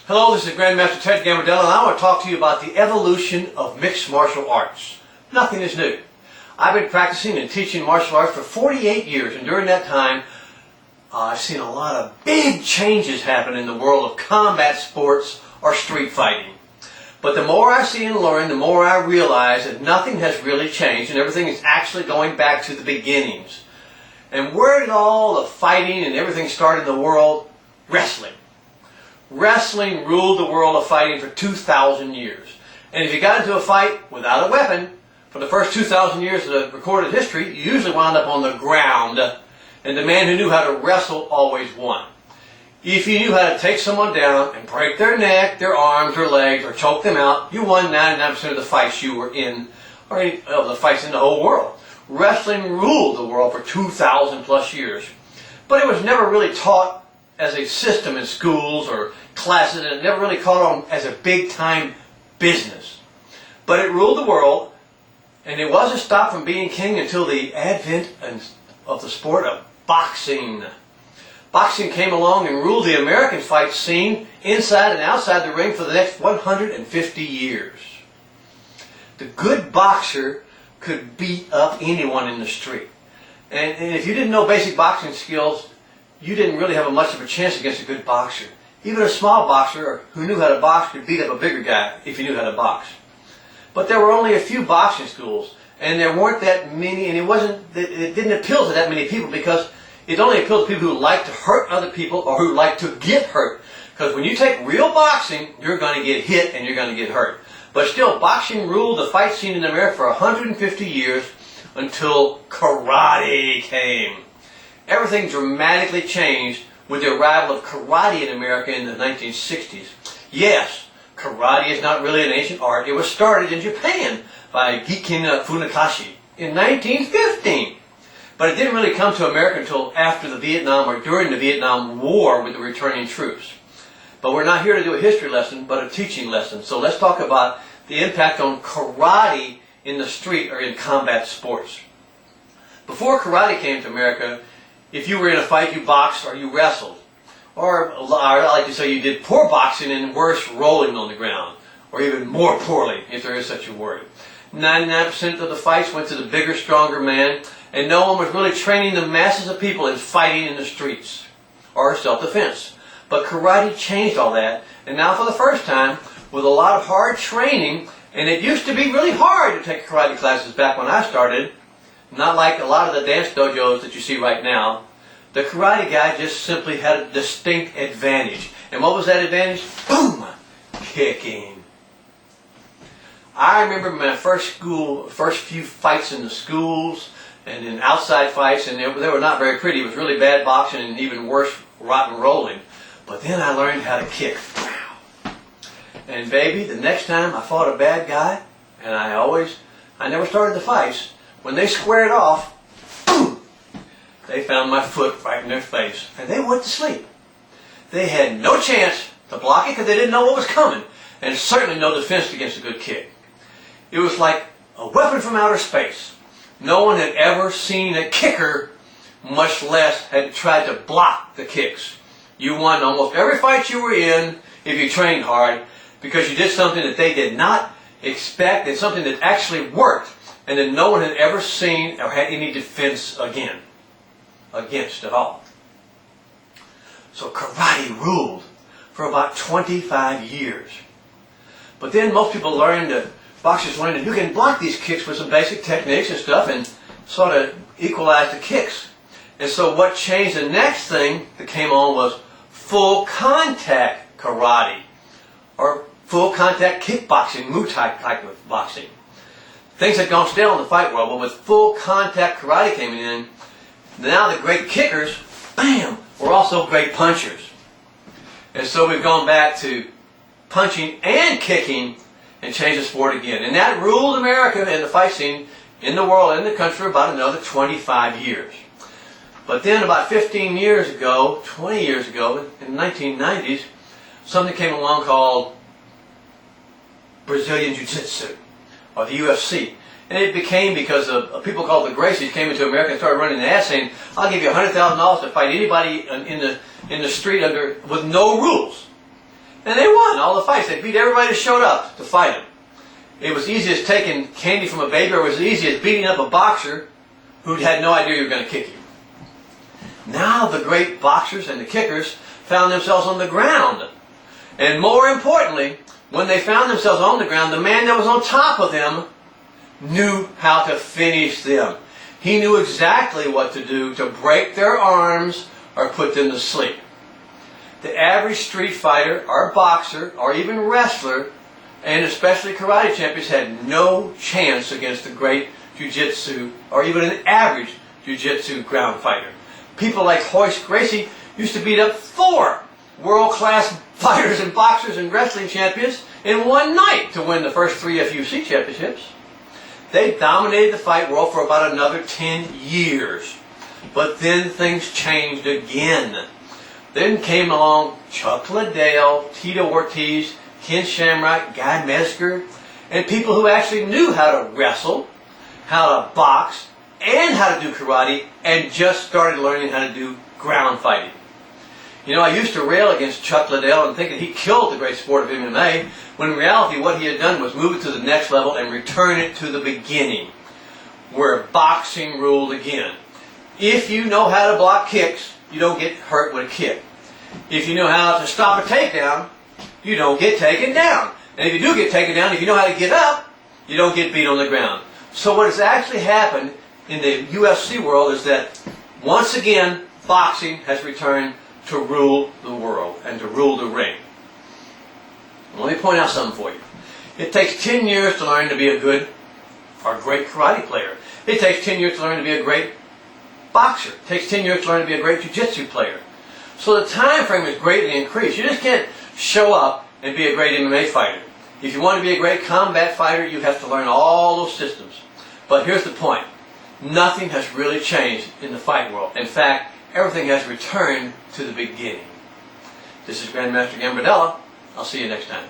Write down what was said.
Hello, this is Grandmaster Ted Gambardella, and I want to talk to you about the evolution of mixed martial arts. Nothing is new. I've been practicing and teaching martial arts for 48 years, and during that time, I've seen a lot of big changes happen in the world of combat sports or street fighting. But the more I see and learn, the more I realize that nothing has really changed, and everything is actually going back to the beginnings. And where did all the fighting and everything start in the world? Wrestling. Wrestling ruled the world of fighting for 2,000 years. And if you got into a fight without a weapon, for the first 2,000 years of the recorded history, you usually wound up on the ground, and the man who knew how to wrestle always won. If you knew how to take someone down and break their neck, their arms, their legs, or choke them out, you won 99% of the fights you were in, or any of the fights in the whole world. Wrestling ruled the world for 2,000 plus years. But it was never really taught as a system in schools or classes, and it never really caught on as a big-time business. But it ruled the world, and it wasn't stopped from being king until the advent of the sport of boxing. Boxing came along and ruled the American fight scene inside and outside the ring for the next 150 years. The good boxer could beat up anyone in the street. And if you didn't know basic boxing skills, you didn't really have much of a chance against a good boxer. Even a small boxer who knew how to box could beat up a bigger guy if he knew how to box. But there were only a few boxing schools, and there weren't that many, and it didn't appeal to that many people because it only appealed to people who like to hurt other people or who like to get hurt. Because when you take real boxing, you're going to get hit and you're going to get hurt. But still, boxing ruled the fight scene in America for 150 years until karate came. Everything dramatically changed with the arrival of karate in America in the 1960s. Yes, karate is not really an ancient art. It was started in Japan by Giken Funakashi in 1915. But it didn't really come to America until after the Vietnam or during the Vietnam War with the returning troops. But we're not here to do a history lesson, but a teaching lesson. So let's talk about the impact on karate in the street or in combat sports. Before karate came to America, if you were in a fight, you boxed or you wrestled. Or I like to say you did poor boxing and worse, rolling on the ground. Or even more poorly, if there is such a word. 99% of the fights went to the bigger, stronger man, and no one was really training the masses of people in fighting in the streets or self-defense. But karate changed all that, and now for the first time, with a lot of hard training, and it used to be really hard to take karate classes back when I started, not like a lot of the dance dojos that you see right now. The karate guy just simply had a distinct advantage. And what was that advantage? Boom! Kicking. I remember my first few fights in the schools and in outside fights, and they were not very pretty. It was really bad boxing and even worse, rotten rolling. But then I learned how to kick. And baby, the next time I fought a bad guy, and I never started the fights, when they squared off, boom, they found my foot right in their face, and they went to sleep. They had no chance to block it because they didn't know what was coming, and certainly no defense against a good kick. It was like a weapon from outer space. No one had ever seen a kicker, much less had tried to block the kicks. You won almost every fight you were in if you trained hard because you did something that they did not expect and something that actually worked and that no one had ever seen or had any defense against at all. So karate ruled for about 25 years. But then most people boxers learned that you can block these kicks with some basic techniques and stuff and sort of equalize the kicks. And so what changed, the next thing that came on was full contact karate or full contact kickboxing, Muay Thai type of boxing. Things had gone stale in the fight world, but with full contact karate came in, now the great kickers, bam, were also great punchers. And so we've gone back to punching and kicking and changed the sport again. And that ruled America and the fight scene in the world and the country for about another 25 years. But then about 15 years ago, 20 years ago, in the 1990s, something came along called Brazilian Jiu-Jitsu, or the UFC. And it became because of people called the Gracies came into America and started running the ad saying, I'll give you $100,000 to fight anybody in the street with no rules. And they won all the fights. They beat everybody that showed up to fight them. It was easy as taking candy from a baby, or it was as easy as beating up a boxer who had no idea you were going to kick you. Now the great boxers and the kickers found themselves on the ground. And more importantly, when they found themselves on the ground, the man that was on top of them knew how to finish them. He knew exactly what to do to break their arms or put them to sleep. The average street fighter or boxer or even wrestler, and especially karate champions, had no chance against the great jiu-jitsu or even an average jiu-jitsu ground fighter. People like Hoist Gracie used to beat up 4 world-class fighters and boxers and wrestling champions in one night to win the first 3 FUC championships. They dominated the fight world for about another 10 years. But then things changed again. Then came along Chuck Liddell, Tito Ortiz, Ken Shamrock, Guy Mezger, and people who actually knew how to wrestle, how to box, and how to do karate, and just started learning how to do ground fighting. You know, I used to rail against Chuck Liddell and think that he killed the great sport of MMA, when in reality what he had done was move it to the next level and return it to the beginning, where boxing ruled again. If you know how to block kicks, you don't get hurt with a kick. If you know how to stop a takedown, you don't get taken down. And if you do get taken down, if you know how to get up, you don't get beat on the ground. So what has actually happened in the UFC world is that once again, boxing has returned to rule the world and to rule the ring. Let me point out something for you. It takes 10 years to learn to be a good or great karate player. It takes 10 years to learn to be a great boxer. It takes 10 years to learn to be a great jiu-jitsu player. So the time frame is greatly increased. You just can't show up and be a great MMA fighter. If you want to be a great combat fighter, you have to learn all those systems. But here's the point. Nothing has really changed in the fight world. In fact, everything has returned to the beginning. This is Grandmaster Gambardella. I'll see you next time.